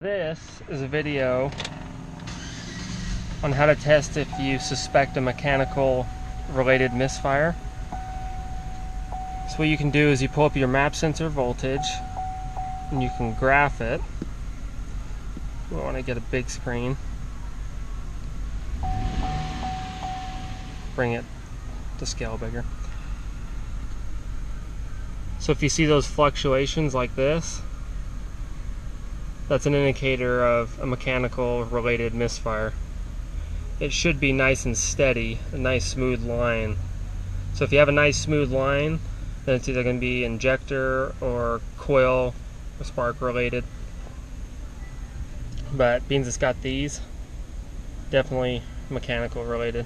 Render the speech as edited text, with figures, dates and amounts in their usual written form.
This is a video on how to test if you suspect a mechanical related misfire. So what you can do is you pull up your map sensor voltage and you can graph it. We want to get a big screen. Bring it to scale bigger. So if you see those fluctuations like this, that's an indicator of a mechanical related misfire. It should be nice and steady, a nice smooth line. So if you have a nice smooth line, then it's either going to be injector or coil or spark related. But being it's got these, definitely mechanical related.